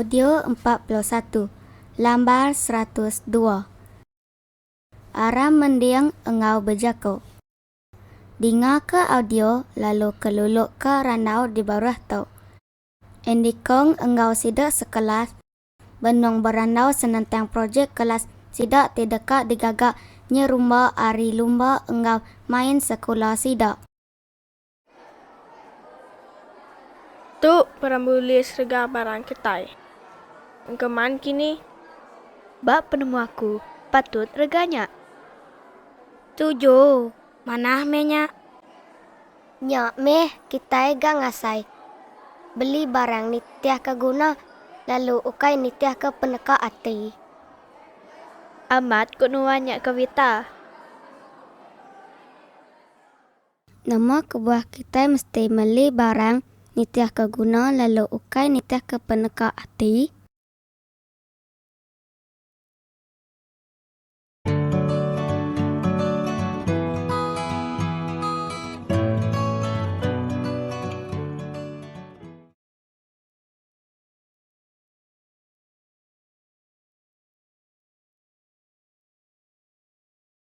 Audio 41. Lambar 102. Aram mendiang engau berjaku. Dengar ke audio lalu keluluk ke ranau di bawah tu. Endikong engau sidak sekelas. Benong beranau senentang projek kelas sidak tidak digagak nyerumba ari lumba engau main sekolah sidak. Tu perambulis rega barang ketai. Engkeman kini? Bak penemu aku, patut reganya. Tujuh, mana menya? Nyak meh kita ega ngasai. Beli barang nitiah ke guna, lalu ukai nitiah ke peneka ati. Amat kunuannya kewita. Nama kebuah kita mesti beli barang nitiah ke guna lalu ukai nitiah ke peneka ati.